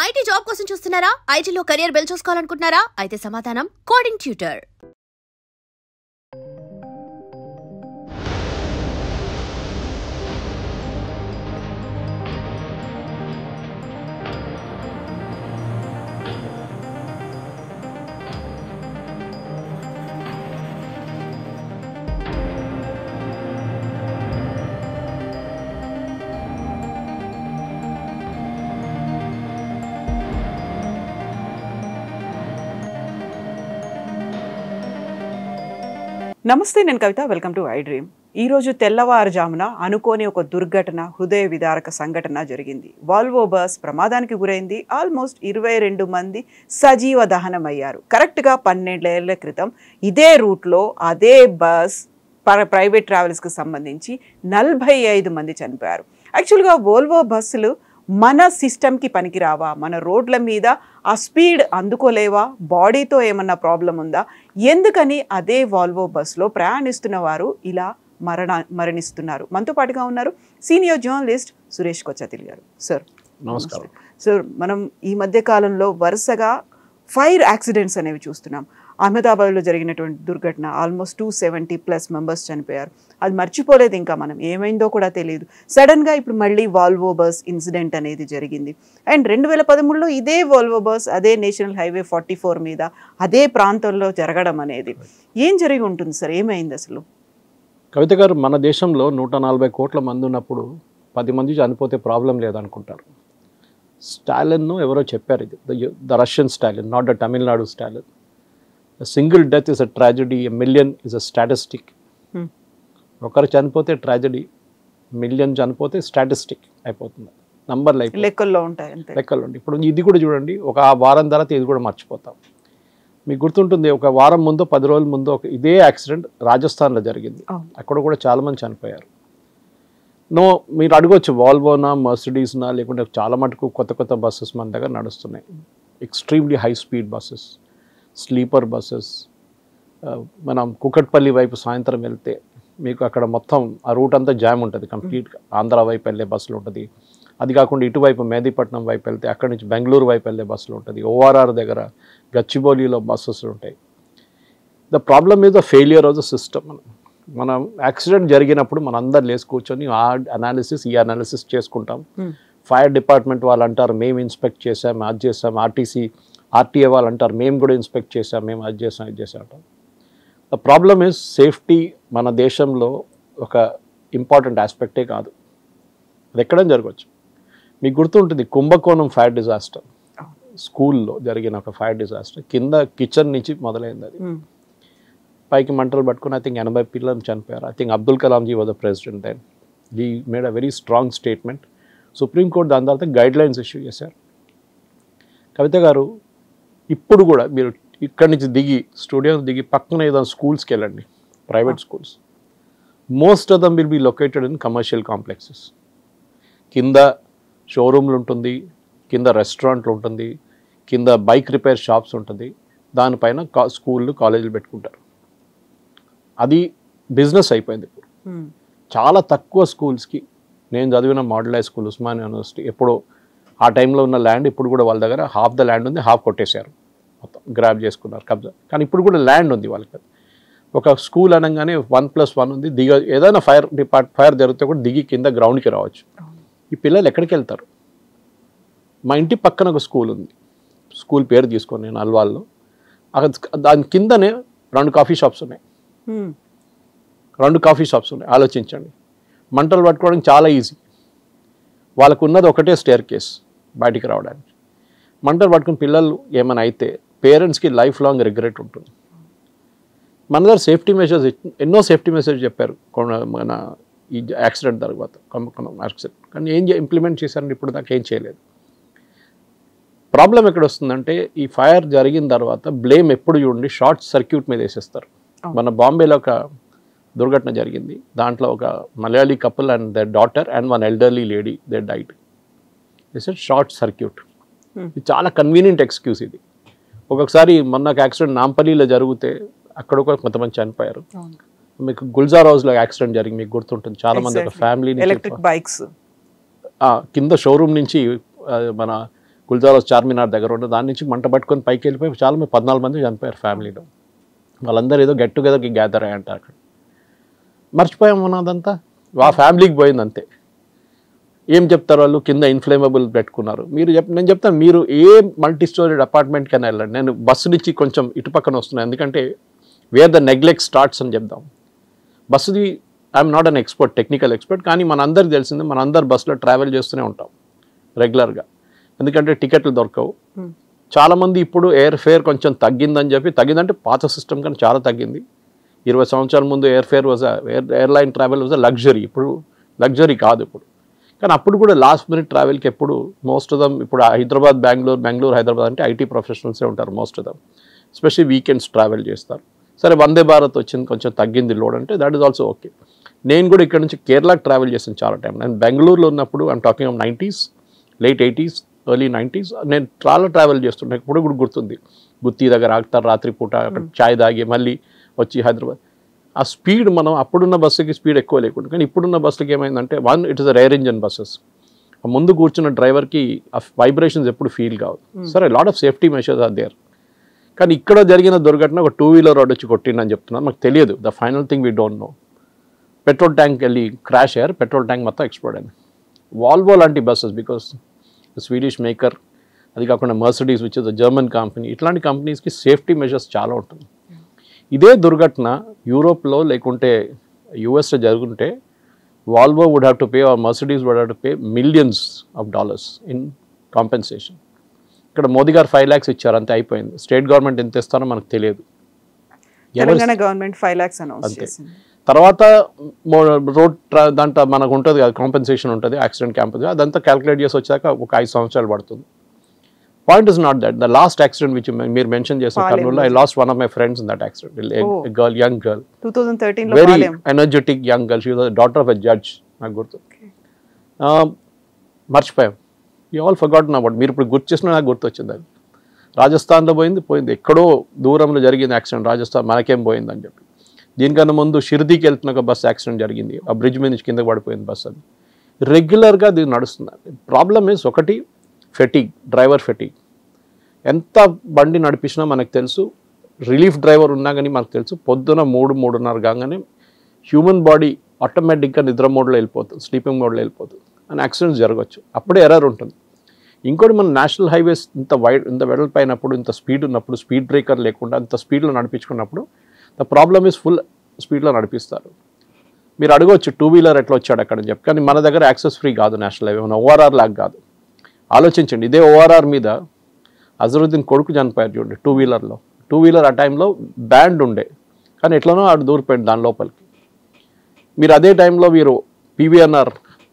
IT job కోసం చూస్తున్నారా? ఐటీలో కెరియర్ బిల్డ్ చేసుకోవాలనుకుంటున్నారా? అయితే సమాధానం కోడింగ్ ట్యూటర్. నమస్తే, నేను Kavitha. Welcome to I dream. ఈరోజు తెల్లవారుజామున అనుకోని ఒక దుర్ఘటన, హృదయ విదారక సంఘటన జరిగింది. వాల్వో బస్ ప్రమాదానికి గురైంది. ఆల్మోస్ట్ 22 మంది సజీవ దహనమయ్యారు. కరెక్ట్గా 12 ఏళ్ల క్రితం ఇదే రూట్లో అదే బస్ ప్రైవేట్ ట్రావెల్స్కి సంబంధించి 45 మంది చనిపోయారు. యాక్చువల్గా వోల్వో బస్సులు మన సిస్టమ్కి పనికిరావా? మన రోడ్ల మీద ఆ స్పీడ్ అందుకోలేవా? బాడీతో ఏమన్నా ప్రాబ్లం ఉందా? ఎందుకని అదే వాల్వో బస్సులో ప్రయాణిస్తున్న వారు ఇలా మరణిస్తున్నారు? మనతో పాటుగా ఉన్నారు సీనియర్ జర్నలిస్ట్ సురేష్ కొచ్చతిల్ గారు. సార్ నమస్కారం. సార్, మనం ఈ మధ్య కాలంలో వరుసగా ఫైర్ యాక్సిడెంట్స్ అనేవి చూస్తున్నాం. అహ్మదాబాద్లో జరిగినటువంటి దుర్ఘటన, ఆల్మోస్ట్ 270+ మెంబర్స్ చనిపోయారు. అది మర్చిపోలేదు ఇంకా మనం, ఏమైందో కూడా తెలియదు. సడన్గా ఇప్పుడు మళ్ళీ వాల్వో బస్ ఇన్సిడెంట్ అనేది జరిగింది. అండ్ 2013లో ఇదే వాల్వో బస్ అదే నేషనల్ హైవే 44 మీద అదే ప్రాంతంలో జరగడం అనేది ఏం జరిగి ఉంటుంది సార్? ఏమైంది అసలు? కవిత గారు, మన దేశంలో 140 కోట్ల మంది ఉన్నప్పుడు 10 మంది చనిపోతే ప్రాబ్లం లేదనుకుంటారు. స్టాలిన్ ఎవరో చెప్పారు, ఇది the Russian Stalin, not the Tamil Nadu Stalin. A single death is a tragedy, a million is a statistic. ఒకరు చనిపోతే ట్రాజడీ, మిలియన్ చనిపోతే స్టాటిస్టిక్ అయిపోతుంది. నంబర్లు అయిపోయి లెక్కల్లో ఉంటాయి, లెక్కలు ఉంటాయి. ఇప్పుడు ఇది కూడా చూడండి, ఒక వారం తర్వాత ఇది కూడా మర్చిపోతాం. మీకు గుర్తుంటుంది, ఒక వారం ముందు 10 రోజుల ముందు ఇదే యాక్సిడెంట్ రాజస్థాన్లో జరిగింది. అక్కడ కూడా చాలామంది చనిపోయారు. మీరు అడగొచ్చు, వాల్వోనా, మర్సిడీస్నా, లేకుంటే చాలా మటుకు కొత్త బస్సెస్ మన దగ్గర నడుస్తున్నాయి. Extremely high speed buses, sleeper buses. మనం కుకట్పల్లి వైపు సాయంత్రం వెళ్తే మీకు అక్కడ మొత్తం ఆ రూట్ అంతా జామ్ ఉంటుంది కంప్లీట్గా. ఆంధ్ర వైపు వెళ్ళే బస్సులు ఉంటుంది. అది కాకుండా ఇటువైపు మేదీపట్నం వైపు వెళ్తే అక్కడి నుంచి బెంగళూరు వైపు వెళ్ళే బస్సులు ఉంటుంది. ఓఆర్ఆర్ దగ్గర గచ్చిబౌలిలో బస్సెస్ ఉంటాయి. The problem is the failure of the system. మనం యాక్సిడెంట్ జరిగినప్పుడు మన అందరు లేసి కూర్చొని ఈ అనాలిసిస్ చేసుకుంటాం. ఫైర్ డిపార్ట్మెంట్ వాళ్ళు అంటారు మేము ఇన్స్పెక్ట్ చేసాం, అది చేసాం. ఆర్టీఏ వాళ్ళు అంటారు మేము కూడా ఇన్స్పెక్ట్ చేసాం, మేము అది చేసాం, ఇది చేసాం అంటాం. ద ప్రాబ్లమ్ ఈజ్ సేఫ్టీ మన దేశంలో ఒక ఇంపార్టెంట్ ఆస్పెక్టే కాదు. అది ఎక్కడైనా జరగవచ్చు. మీకు గుర్తుంటుంది, కుంభకోణం ఫైర్ డిజాస్టర్, స్కూల్లో జరిగిన ఒక ఫైర్ డిజాస్టర్. కింద కిచెన్ నుంచి మొదలైంది. అది పైకి మంటలు పట్టుకుని ఐ థింక్ 80 పిల్లలు చనిపోయారు. I think Abdul Kalamji was the president then. He made a very strong statement. Supreme court దాని తర్వాత గైడ్లైన్స్ ఇష్యూ చేశారు. కవిత గారు, ఇప్పుడు కూడా మీరు ఇక్కడి నుంచి దిగి స్టూడియో దిగి పక్కన ఏదైనా స్కూల్స్కి వెళ్ళండి, private schools. Most of them will be located in commercial complexes. కింద షోరూమ్లు ఉంటుంది, కింద రెస్టారెంట్లు ఉంటుంది, కింద బైక్ రిపేర్ షాప్స్ ఉంటుంది. దానిపైన స్కూళ్ళు, కాలేజీలు పెట్టుకుంటారు. అది బిజినెస్ అయిపోయింది ఇప్పుడు. చాలా తక్కువ స్కూల్స్కి, నేను చదివిన model high school Osmania university, ఎప్పుడో ఆ టైంలో ఉన్న ల్యాండ్ ఇప్పుడు కూడా వాళ్ళ దగ్గర హాఫ్ ద ల్యాండ్ ఉంది, హాఫ్ కొట్టేశారు, మొత్తం గ్రాబ్ చేసుకున్నారు, కబ్జా. కానీ ఇప్పుడు కూడా ల్యాండ్ ఉంది వాళ్ళకి. ఒక స్కూల్ అనగానే 1+1 ఉంది. ఏదైనా ఫైర్ జరిగితే కూడా దిగి కింద గ్రౌండ్కి రావచ్చు. ఈ పిల్లలు ఎక్కడికి వెళ్తారు? మా ఇంటి పక్కన ఒక స్కూల్ ఉంది, స్కూల్ పేరు తీసుకొని నేను అల్వాల్లో. దాని కిందనే 2 కాఫీ షాప్స్ ఉన్నాయి. 2 కాఫీ షాప్స్ ఉన్నాయి. ఆలోచించండి. మంటలు పట్టుకోవడం చాలా ఈజీ. వాళ్ళకు ఉన్నది ఒకటే స్టేర్ కేస్ బయటికి రావడానికి. మంటలు పట్టుకుని పిల్లలు ఏమైనా అయితే పేరెంట్స్కి లైఫ్ లాంగ్ రిగ్రెట్ ఉంటుంది. మన దగ్గర సేఫ్టీ మెజర్స్, ఎన్నో సేఫ్టీ మెజర్స్ చెప్పారు మన ఈ యాక్సిడెంట్ తర్వాత, యాక్సిడెంట్. కానీ ఏం ఇంప్లిమెంట్ చేశారంటే ఇప్పుడు దాకా ఏం చేయలేదు. ప్రాబ్లం ఎక్కడ వస్తుందంటే, ఈ ఫైర్ జరిగిన తర్వాత బ్లేమ్ ఎప్పుడు చూడండి షార్ట్ సర్క్యూట్ మీద వేసేస్తారు. మన బాంబేలో ఒక దుర్ఘటన జరిగింది. దాంట్లో ఒక Malayali couple and their daughter and 1 elderly lady they died. This is short circuit. ఇది చాలా కన్వీనియంట్ ఎక్స్క్యూజ్ ఇది. ఒక్కొక్కసారి మొన్న యాక్సిడెంట్ నాంపల్లిలో జరిగితే అక్కడ కూడా కొంతమంది చనిపోయారు. మీకు గుల్జార్ హౌస్లో యాక్సిడెంట్ జరిగింది, మీకు గుర్తుంటుంది. చాలా మంది ఒక ఫ్యామిలీ ఎలక్ట్రిక్ బైక్స్ కింద షోరూమ్ నుంచి మన గుల్జార్ చార్మినార్ దగ్గర ఉంటుంది, దాని నుంచి మంట పట్టుకొని పైకి వెళ్ళిపోయి చాలా మంది 14 మంది చనిపోయారు ఫ్యామిలీలో. వాళ్ళందరూ ఏదో గెట్ టుగెదర్కి గ్యాదర్ అయ్యంటారు అక్కడ. మర్చిపోయాము అదంతా, ఆ ఫ్యామిలీకి పోయింది అంతే. ఏం చెప్తారు వాళ్ళు, కింద ఇన్ఫ్లేమబుల్ పెట్టుకున్నారు. నేను చెప్తాను, మీరు ఏ మల్టీ స్టోరీడ్ అపార్ట్మెంట్ కన్నా వెళ్ళండి. నేను బస్సు నుంచి కొంచెం ఇటు పక్కన వస్తున్నాను, ఎందుకంటే వేర్ ద నెగ్లెక్ట్ స్టార్ట్స్ అని చెప్దాం. బస్సుది I'm not an expert, technical expert, కానీ మనందరికి తెలిసిందే, మనందరు బస్సులో ట్రావెల్ చేస్తూనే ఉంటాం రెగ్యులర్గా, ఎందుకంటే టికెట్లు దొరకవు. చాలామంది ఇప్పుడు ఎయిర్ ఫేర్ కొంచెం తగ్గిందని చెప్పి, తగ్గిందంటే పాత సిస్టమ్ కానీ చాలా తగ్గింది. 20 సంవత్సరాల ముందు air fair airline travel was luxury, ఇప్పుడు లగ్జరీ కాదు ఇప్పుడు. కానీ అప్పుడు కూడా లాస్ట్ మినిట్ ట్రావెల్కి ఎప్పుడు మోస్ట్ ఆఫ్ దమ్, ఇప్పుడు హైదరాబాద్ బెంగళూరు హైదరాబాద్ అంటే ఐటీ ప్రొఫెషనల్సే ఉంటారు most of dum, especially weekends travel చేస్తారు. సరే వందే భారత్ వచ్చింది, కొంచెం తగ్గింది లోడ్ అంటే దట్ ఈస్ ఆల్సో ఓకే. నేను కూడా ఇక్కడ నుంచి కేరళకి ట్రావెల్ చేసాను చాలా టైం. నేను బెంగళూరులో ఉన్నప్పుడు I'm talking of 90s, late 80s, early 90s, నేను చాలా ట్రావెల్ చేస్తుంటాను. ఇప్పుడు కూడా గుర్తుంది, గుత్తి దగ్గర ఆగుతారు రాత్రిపూట, అక్కడ ఛాయ్ తాగి మళ్ళీ వచ్చి హైదరాబాద్. ఆ స్పీడ్ మనం అప్పుడున్న బస్సుకి స్పీడ్ ఎక్కువ లేకుండా, కానీ ఇప్పుడున్న బస్సులకి ఏమైందంటే it is rear engine buses. ముందు కూర్చున్న డ్రైవర్కి ఆ వైబ్రేషన్స్ ఎప్పుడు ఫీల్ కావు. సరే lot of safety measures are there, కానీ ఇక్కడ జరిగిన దుర్ఘటన ఒక 2-wheeler రోడ్ వచ్చి కొట్టిందని చెప్తున్నాను, మాకు తెలియదు. The final thing we don't know. Petrol tank వెళ్ళి క్రాష్ అయ్యారు, పెట్రోల్ ట్యాంక్ మొత్తం ఎక్స్ప్లోడ్ అయింది. వాల్వో లాంటి బస్సెస్, బికాస్ స్వీడిష్ మేకర్, అది కాకుండా Mercedes which is a German company, ఇట్లాంటి కంపెనీస్కి సేఫ్టీ మెషర్స్ చాలా ఉంటుంది. ఇదే దుర్ఘటన యూరోప్లో లేకుంటే యూఎస్లో జరుగుంటే Volvo would have to pay or Mercedes would have to pay $millions in compensation. ఇక్కడ మోదీ గారు 5 lakhs ఇచ్చారు, అంతే అయిపోయింది. స్టేట్ గవర్నమెంట్ ఎంత ఇస్తారో మనకు తెలియదు. తెలంగాణ గవర్నమెంట్ 5 lakhs అనౌన్స్ చేసింది. తర్వాత రోడ్ దాంట్లో మనకు ఉంటుంది కదా కాంపెన్సేషన్ ఉంటుంది, యాక్సిడెంట్ క్యాంపెన్, అదంతా క్యాలిక్యులేట్ చేసి వచ్చాక ఒక 5 సంవత్సరాలు పడుతుంది. Point is not that. The last accident which మీరు మెన్షన్ చేసిన కర్నూలులో, I last one of my friends in that accident. Young girl, 2013 very energetic young girl, she was daughter of a judge. నాకు గుర్తు, మర్చిపోయాం. You all forgotten about. మీరు ఇప్పుడు గుర్తు చేసినా నాకు గుర్తు వచ్చింది. అది రాజస్థాన్లో పోయింది, ఎక్కడో దూరంలో జరిగింది యాక్సిడెంట్. రాజస్థాన్ మనకేం పోయిందని చెప్పి. దీనికన్నా ముందు షిర్దీకి వెళ్తున్న ఒక బస్సు యాక్సిడెంట్ జరిగింది, ఆ బ్రిడ్జ్ మీద నుంచి కిందకి పడిపోయింది బస్సు. అది రెగ్యులర్గా దీన్ని నడుస్తుంది. ప్రాబ్లమ్ ఇస్ ఒకటి ఫెటిగ్, డ్రైవర్ ఫెటిగ్. ఎంత బండి నడిపించినా మనకు తెలుసు, రిలీఫ్ డ్రైవర్ ఉన్నా కానీ మనకు తెలుసు, పొద్దున 3-3:30 కాగానే హ్యూమన్ బాడీ ఆటోమేటిక్గా నిద్ర మోడ్లో వెళ్ళిపోతుంది, స్లీపింగ్ మోడ్లో వెళ్ళిపోతుంది, అని యాక్సిడెంట్స్ జరగవచ్చు. అప్పుడే ఎర్రర్ ఉంటుంది. ఇంకోటి మన నేషనల్ హైవేస్ ఇంత వెడల్పైనప్పుడు, ఇంత స్పీడ్ ఉన్నప్పుడు, స్పీడ్ బ్రేకర్ లేకుండా ఇంత స్పీడ్లో నడిపించుకున్నప్పుడు ద ప్రాబ్లమ్ ఈజ్ ఫుల్ స్పీడ్లో నడిపిస్తారు. మీరు అడగవచ్చు 2-wheeler ఎట్లా వచ్చాడు అక్కడ అని చెప్పి, కానీ మన దగ్గర యాక్సెస్ ఫ్రీ కాదు నేషనల్ హైవే, మన ORR లాగా కాదు. ఆలోచించండి, ఇదే ORR మీద అజరుద్దీన్ కొడుకు చనిపోయారు చూడండి 2-wheelerలో. 2-wheeler ఆ టైంలో బ్యాండ్ ఉండే, కానీ ఎట్లనో ఆడు దూరిపోయింది దాని లోపలికి. మీరు అదే టైంలో మీరు PVNR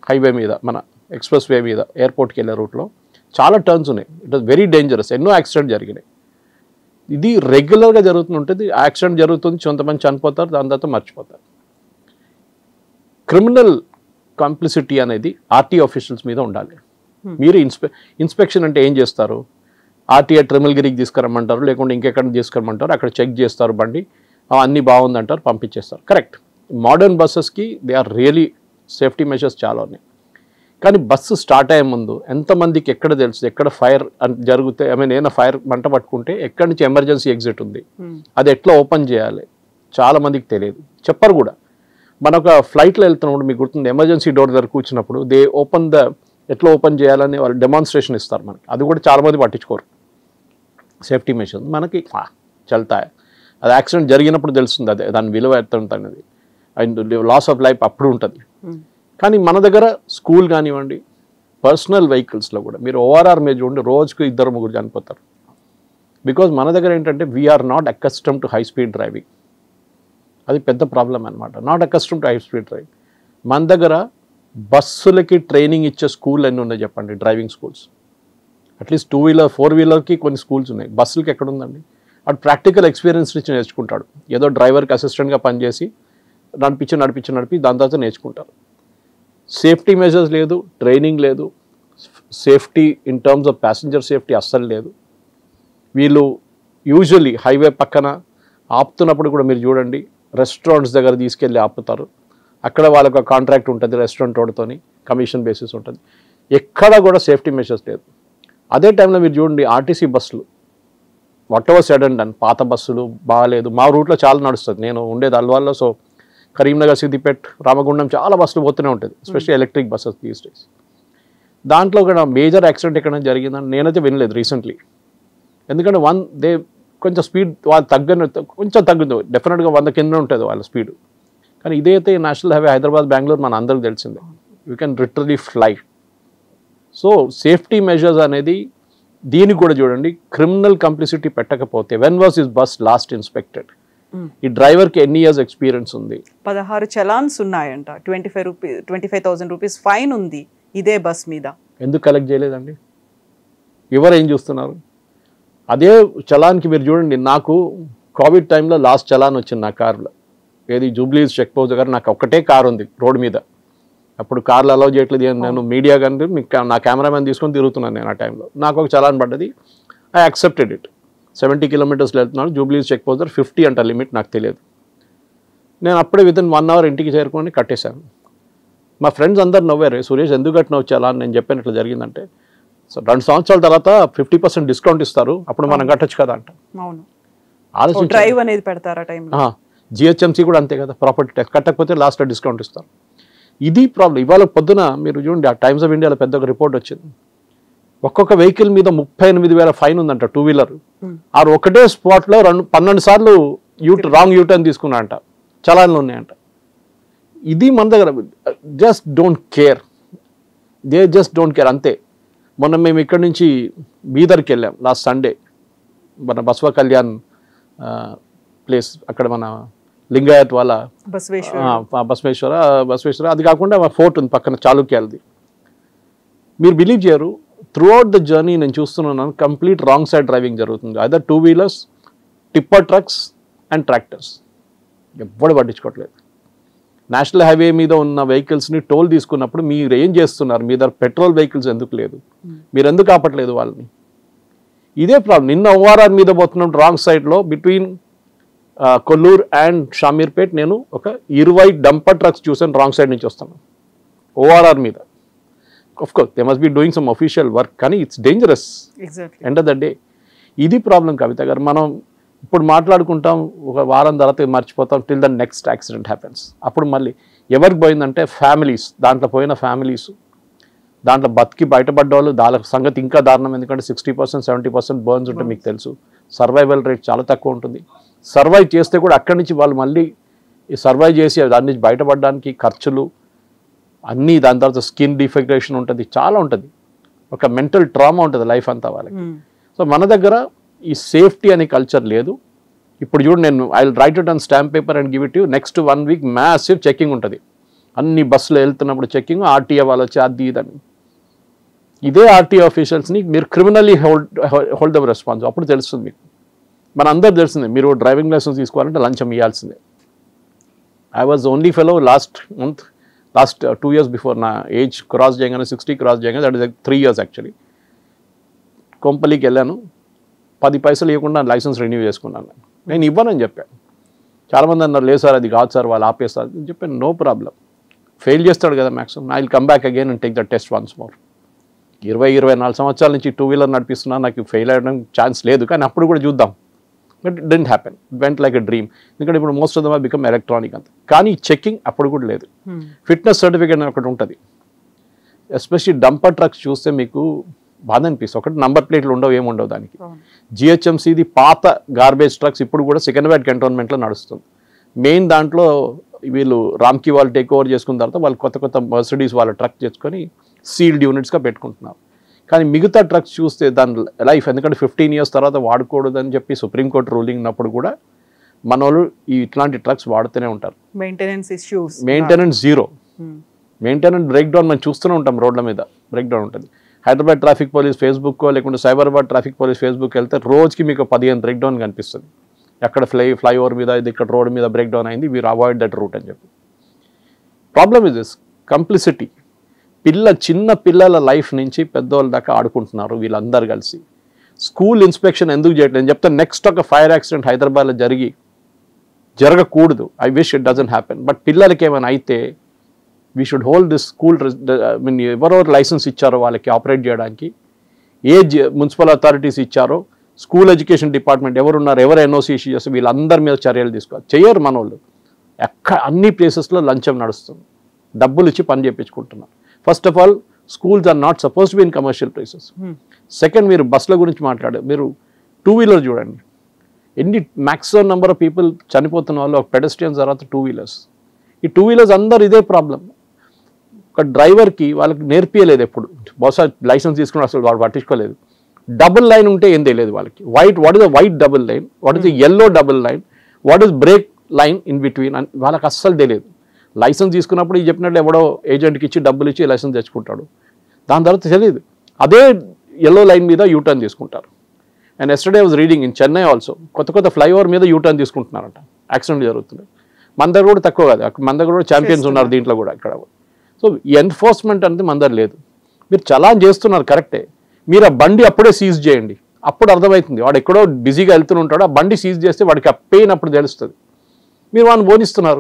హైవే మీద, మన ఎక్స్ప్రెస్ వే మీద ఎయిర్పోర్ట్కి వెళ్ళే రూట్లో చాలా టర్న్స్ ఉన్నాయి. ఇట్ వాస్ వెరీ డేంజరస్, ఎన్నో యాక్సిడెంట్ జరిగినాయి. ఇది రెగ్యులర్గా జరుగుతుంటుంది. యాక్సిడెంట్ జరుగుతుంది, కొంతమంది చనిపోతారు, దాని తర్వాత మర్చిపోతారు. క్రిమినల్ కాంప్లిసిటీ అనేది ఆర్టీ ఆఫీషియల్స్ మీద ఉండాలి. మీరు ఇన్స్పెక్షన్ అంటే ఏం చేస్తారు, ఆర్టీఐ ట్రిమల్గిరికి తీసుకురమ్మంటారు, లేకుంటే ఇంకెక్కడ తీసుకురమ్మంటారు, అక్కడ చెక్ చేస్తారు బండి, అన్నీ బాగుందంటారు, పంపించేస్తారు. కరెక్ట్. మోడర్న్ బస్సెస్కి they are really safety measures చాలా ఉన్నాయి. కానీ బస్సు స్టార్ట్ అయ్యే ముందు ఎంతమందికి ఎక్కడ తెలుసు, ఎక్కడ ఫైర్ జరిగితే, ఏమైనా ఫైర్ మంట పట్టుకుంటే ఎక్కడి నుంచి ఎమర్జెన్సీ ఎగ్జిట్ ఉంది, అది ఎట్లా ఓపెన్ చేయాలి, చాలా మందికి తెలియదు, చెప్పరు కూడా. మన ఒక ఫ్లైట్లో వెళ్తున్నప్పుడు మీకు గుర్తుంది, ఎమర్జెన్సీ డోర్ దగ్గర కూర్చున్నప్పుడు దే ఓపెన్ ఎట్లా ఓపెన్ చేయాలని వాళ్ళు డెమాన్స్ట్రేషన్ ఇస్తారు మనకి. అది కూడా చాలామంది పట్టించుకోరు. సేఫ్టీ మెషర్స్ మనకి చల్తాయి. అది యాక్సిడెంట్ జరిగినప్పుడు తెలుస్తుంది, అదే దాని విలువ ఎంత ఉంటుంది, అండ్ లాస్ ఆఫ్ లైఫ్ అప్పుడు ఉంటుంది. కానీ మన దగ్గర స్కూల్ కానివ్వండి, పర్సనల్ వెహికల్స్లో కూడా మీరు ORR మీద చూడండి, రోజుకు 2-3 చనిపోతారు. బికాజ్ మన దగ్గర ఏంటంటే we're not accustomed to high speed driving. అది పెద్ద ప్రాబ్లం అనమాట. Not accustomed to high speed driving. మన దగ్గర బస్సులకి ట్రైనింగ్ ఇచ్చే స్కూల్ అన్నీ ఉన్నాయి చెప్పండి, డ్రైవింగ్ స్కూల్స్. అట్లీస్ట్ 2-wheeler 4-wheelerకి కొన్ని స్కూల్స్ ఉన్నాయి, బస్సులకి ఎక్కడ ఉందండి? అటు ప్రాక్టికల్ ఎక్స్పీరియన్స్ నుంచి నేర్చుకుంటాడు. ఏదో డ్రైవర్కి అసిస్టెంట్గా పనిచేసి నడిపి దాని తర్వాత నేర్చుకుంటారు. సేఫ్టీ మెజర్స్ లేదు, ట్రైనింగ్ లేదు, safety in terms off passenger safety అస్సలు లేదు. వీళ్ళు యూజువల్లీ హైవే పక్కన ఆపుతున్నప్పుడు కూడా మీరు చూడండి, రెస్టారెంట్స్ దగ్గర తీసుకెళ్ళి ఆపుతారు. అక్కడ వాళ్ళకు కాంట్రాక్ట్ ఉంటుంది రెస్టారెంట్ వాడితోని, కమిషన్ బేసిస్ ఉంటుంది. ఎక్కడ కూడా సేఫ్టీ మెషర్స్ లేదు. అదే టైంలో మీరు చూడండి ఆర్టీసీ బస్సులు what ever said and done, పాత బస్సులు బాగాలేదు. మా రూట్లో చాలా నడుస్తుంది, నేను ఉండేది అల్వాల్లో. సో కరీంనగర్, సిద్దిపేట్, రామగుండం చాలా బస్సులు పోతూనే ఉంటుంది, especially electric buses these days. దాంట్లో కూడా మేజర్ యాక్సిడెంట్ ఎక్కడైనా జరిగిందని నేనైతే వినలేదు రీసెంట్లీ. ఎందుకంటే కొంచెం స్పీడ్ వాళ్ళు కొంచెం తగ్గుతుంది, డెఫినెట్గా 100 కింద ఉంటుంది వాళ్ళ స్పీడ్. కానీ ఇదైతే నేషనల్ హైవే హైదరాబాద్ బెంగళూరు మన అందరికి తెలిసిందే, you can literally fly. So safety measures అనేది దీనికి కూడా చూడండి, క్రిమినల్ కంప్లిసిటీ పెట్టకపోతే when was is bus last inspected, ఈ డ్రైవర్కి ఎన్ని ఇయర్స్ ఎక్స్పీరియన్స్ ఉంది, 16 చలాన్స్ ఉన్నాయంట, 25,000 రూపీస్ ఫైన్ ఉంది ఇదే బస్ మీద. ఎందుకు కలెక్ట్ చేయలేదండి? ఎవరు ఏం చూస్తున్నారు? అదే చలాన్కి మీరు చూడండి, నాకు కోవిడ్ టైంలో లాస్ట్ చలాన్ వచ్చింది నా కార్లో, ఏది జూబ్లీస్ చెక్ పోస్ట్ దగ్గర. నాకు ఒక్కటే కార్ ఉంది రోడ్ మీద, అప్పుడు కార్లు అలౌ చేయట్లేదు, నేను మీడియా కానీ నా కెమెరామెన్ తీసుకొని తిరుగుతున్నాను నేను ఆ టైంలో. నాకు ఒక చలాన్ పడ్డది, ఐ యాక్సెప్టెడ్ ఇట్. 70 కిలోమీటర్స్లో వెళ్తున్నాను, జూబ్లీస్ చెక్ పోస్ట్ దగ్గర 50 అంట లిమిట్, నాకు తెలియదు. నేను అప్పుడే వితిన్ 1 అవర్ ఇంటికి చేరుకొని కట్టేశాను. మా ఫ్రెండ్స్ అందరు నవ్వారు, సురేష్ ఎందుకు కట్టినావు చలాన్? నేను చెప్పాను ఇట్లా జరిగిందంటే, సో 2 సంవత్సరాల తర్వాత 50% డిస్కౌంట్ ఇస్తారు, అప్పుడు మనం కట్టొచ్చు కదా అంట. ఆలోచించి డ్రైవ్ అనేది పెడతారా టైంలో. జిహెచ్ఎంసీ కూడా అంతే కదా, ప్రాపర్టీ ట్యాక్స్ కట్టకపోతే లాస్ట్లో డిస్కౌంట్ ఇస్తారు. ఇది ప్రాబ్లం. ఇవాళ పొద్దున మీరు చూడండి, ఆ టైమ్స్ ఆఫ్ ఇండియాలో పెద్ద ఒక రిపోర్ట్ వచ్చింది, ఒక్కొక్క వెహికల్ మీద 38,000 ఫైన్ ఉందంట, 2 వీలర్. ఆ ఒకటే స్పాట్లో 12 సార్లు రాంగ్ యూటర్న్ తీసుకున్నా అంట, చలాన్లు ఉన్నాయంట. ఇది మన దగ్గర జస్ట్ డోంట్ కేర్, అంతే. మొన్న మేము ఇక్కడ నుంచి బీదర్కి వెళ్ళాం లాస్ట్ సండే, మన బసవ కళ్యాణ్ ప్లేస్, అక్కడ మన లింగాయత్ వాళ్ళ బసవేశ్వర, అది కాకుండా ఫోర్ట్ ఉంది పక్కన చాళుక్యాలది. మీరు బిలీవ్ చేయరు, త్రూ అవుట్ ద జర్నీ నేను చూస్తున్నాను కంప్లీట్ రాంగ్ సైడ్ డ్రైవింగ్ జరుగుతుంది. Other 2 wheelers, tipper trucks and tractors. ఎవ్వడు పట్టించుకోవట్లేదు. నేషనల్ హైవే మీద ఉన్న వెహికల్స్ని టోల్ తీసుకున్నప్పుడు మీరు ఏం చేస్తున్నారు? మీ దగ్గర పెట్రోల్ వెహికల్స్ ఎందుకు లేదు? మీరు ఎందుకు ఆపట్లేదు వాళ్ళని? ఇదే ప్రాబ్లం. నిన్న ఓఆర్ఆర్ మీద పోతున్నప్పుడు రాంగ్ సైడ్లో బిట్వీన్ కొల్లూరు అండ్ షామీర్పేట్ నేను ఒక 20 డంపర్ ట్రక్స్ చూసాను, రాంగ్ సైడ్ నుంచి వస్తాను ఓఆర్ఆర్ మీద. Course they must be doing some official work, కానీ it's dangerous end of the day. ఇది ప్రాబ్లం కవిత గారు. మనం ఇప్పుడు మాట్లాడుకుంటాం, ఒక వారం తర్వాత మర్చిపోతాం, till the next accident happens. అప్పుడు మళ్ళీ ఎవరికి పోయిందంటే ఫ్యామిలీస్, దాంట్లో పోయిన ఫ్యామిలీస్, దాంట్లో బతికి బయటపడ్డ వాళ్ళు, దాని సంగతి ఇంకా దారుణం. ఎందుకంటే 60%, 70% బర్న్స్ ఉంటే మీకు తెలుసు, సర్వైవల్ రేట్ చాలా తక్కువ ఉంటుంది. సర్వైవ్ చేస్తే కూడా అక్కడి నుంచి వాళ్ళు మళ్ళీ సర్వైవ్ చేసి దాని నుంచి బయటపడడానికి ఖర్చులు అన్నీ, దాని తర్వాత స్కిన్ డిఫెక్టేషన్ ఉంటుంది, చాలా ఉంటుంది, ఒక మెంటల్ ట్రామా ఉంటుంది లైఫ్ అంతా వాళ్ళకి. సో మన దగ్గర ఈ సేఫ్టీ అనే కల్చర్ లేదు. ఇప్పుడు చూడు, నేను I will write it on stamp paper and give it you. Next 1 week massive checking ఉంటుంది, అన్ని బస్సులు వెళ్తున్నప్పుడు చెకింగ్, ఆర్టీఏ వాళ్ళు వచ్చి అది ఇదని. ఇదే ఆర్టీఏ ఆఫీషియల్స్ని మీరు క్రిమినల్లీ హోల్డ్ ద రెస్పాన్స్. అప్పుడు తెలుస్తుంది మీకు, మన అందరు తెలిసిందే, మీరు డ్రైవింగ్ లైసెన్స్ తీసుకోవాలంటే లంచం ఇవ్వాల్సిందే. I was only fellow last 2 years before నా ఏజ్ క్రాస్ చేయగానే, 60 క్రాస్ చేయగానే, దట్ ఇస్ 3 years యాక్చువల్లీ. కొంపల్లికి వెళ్ళాను, 10 పైసలు ఇవ్వకుండా లైసెన్స్ రెన్యూ చేసుకున్నాను. నేను ఇవ్వనని చెప్పాను. చాలామంది అన్నారు, లేదు సార్ అది కాదు సార్, వాళ్ళు ఆపేస్తారు అని చెప్పాను. నో ప్రాబ్లం, ఫెయిల్ చేస్తాడు కదా maximum, I will come back again and take the test once more. 20-24 సంవత్సరాల నుంచి 2 వీలర్ నడిపిస్తున్నా, నాకు ఫెయిల్ అవ్వడం ఛాన్స్ లేదు. కానీ అప్పుడు కూడా చూద్దాం, but it didn't happen, vent like a dream. ఎందుకంటే ఇప్పుడు most of dum become electronic అంత. కానీ చెకింగ్ అప్పుడు కూడా లేదు. ఫిట్నెస్ సర్టిఫికేట్ అని ఒకటి ఉంటుంది, ఎస్పెషల్లీ డంపర్ ట్రక్స్ చూస్తే మీకు బాధ అనిపిస్తుంది. ఒకటి నంబర్ ప్లేట్లు ఉండవు, ఏముండవు దానికి. జిహెచ్ఎంసీది పాత గార్బేజ్ ట్రక్స్ ఇప్పుడు కూడా సికింద్రాబాద్ కంటోన్మెంట్లో నడుస్తుంది. మెయిన్ దాంట్లో వీళ్ళు రామ్కి వాళ్ళు టేక్ ఓవర్ చేసుకున్న తర్వాత వాళ్ళు కొత్త మర్సిడీస్ వాళ్ళ ట్రక్ చేసుకొని సీల్డ్ యూనిట్స్గా పెట్టుకుంటున్నారు. కానీ మిగతా ట్రక్స్ చూస్తే దాని లైఫ్, ఎందుకంటే 15 years తర్వాత వాడకూడదని చెప్పి సుప్రీంకోర్టు రూలింగ్ ఉన్నప్పుడు కూడా మన వాళ్ళు ఇట్లాంటి ట్రక్స్ వాడుతూనే ఉంటారు. Maintenance zero, maintenance break down మనం చూస్తూనే ఉంటాం, రోడ్ల మీద బ్రేక్ డౌన్ ఉంటుంది. హైదరాబాద్ ట్రాఫిక్ పోలీస్ ఫేస్బుక్ లేకుంటే సైబరాబాద్ ట్రాఫిక్ పోలీస్ ఫేస్బుక్ వెళ్తే రోజుకి మీకు 15 బ్రేక్ డౌన్ కనిపిస్తుంది. ఎక్కడ ఫ్లైఓవర్ మీద, ఇది ఇక్కడ రోడ్ మీద బ్రేక్ డౌన్ అయింది, వీరు అవాయిడ్ దట్ రూట్ అని చెప్పి. Problem is this complicity. చిన్న పిల్లల లైఫ్ నుంచి పెద్దవాళ్ళ దాకా ఆడుకుంటున్నారు వీళ్ళందరూ కలిసి. స్కూల్ ఇన్స్పెక్షన్ ఎందుకు చేయట్లేదు? నేను చెప్తాను, నెక్స్ట్ ఒక ఫైర్ యాక్సిడెంట్ హైదరాబాద్లో జరగకూడదు. I wish it doesn't happen. But పిల్లలకి ఏమైనా అయితే we should hold this school. ఎవరెవరు లైసెన్స్ ఇచ్చారో వాళ్ళకి ఆపరేట్ చేయడానికి ఏ మున్సిపల్ అథారిటీస్ ఇచ్చారో, స్కూల్ ఎడ్యుకేషన్ డిపార్ట్మెంట్ ఎవరున్నారు, ఎవరు ఎన్ఓసి ఇష్యూ చేస్తే వీళ్ళందరి మీద చర్యలు తీసుకోవాలి. చెయ్యరు మనోళ్ళు. అన్ని ప్లేసెస్లో లంచం నడుస్తుంది, డబ్బులు ఇచ్చి పని చేయించుకుంటున్నారు. First of all schools are not suppose to be in commercial places. Second, మీరు బస్సుల గురించి మాట్లాడారు. మీరు 2-వీలర్ చూడండి, ఎన్ని మ్యాక్సిమం నెంబర్ ఆఫ్ పీపుల్ చనిపోతున్న వాళ్ళు ఒక పెడస్ట్రియన్స్ తర్వాత 2-వీలర్స్. ఈ 2-వీలర్స్ అందరు ఇదే ప్రాబ్లం. ఒక డ్రైవర్కి వాళ్ళకి నేర్పియలేదు ఎప్పుడు, బహుశా లైసెన్స్ తీసుకుని అసలు వాడు పట్టించుకోలేదు. డబుల్ లైన్ ఉంటే ఏం తెలియదు వాళ్ళకి. What is the white double line, what is the yellow double line, what is break line in between అని వాళ్ళకి అస్సలు తెలియదు. లైసెన్స్ తీసుకున్నప్పుడు ఈ చెప్పినట్టు ఎవడో ఏజెంట్కి ఇచ్చి డబ్బులు ఇచ్చి లైసెన్స్ తెచ్చుకుంటాడు. దాని తర్వాత తెలియదు. అదే ఎల్లో లైన్ మీద యూటర్న్ తీసుకుంటారు. And yesterday was reading in Chennai also కొత్త ఫ్లైఓవర్ మీద యూటర్న్ తీసుకుంటున్నారంట. యాక్సిడెంట్ జరుగుతున్నాయి. మన దగ్గర కూడా తక్కువ కాదు, మన దగ్గర కూడా ఛాంపియన్స్ ఉన్నారు దీంట్లో కూడా ఇక్కడ. సో ఎన్ఫోర్స్మెంట్ అనేది మన దగ్గర లేదు. మీరు చలాన్ చేస్తున్నారు కరెక్టే, మీరు ఆ బండి అప్పుడే సీజ్ చేయండి, అప్పుడు అర్థమవుతుంది. వాడు ఎక్కడో బిజీగా వెళ్తూ ఉంటాడు, ఆ బండి సీజ్ చేస్తే వాడికి ఆ పెయిన్ అప్పుడు తెలుస్తుంది. మీరు వాడిని బోనిస్తున్నారు.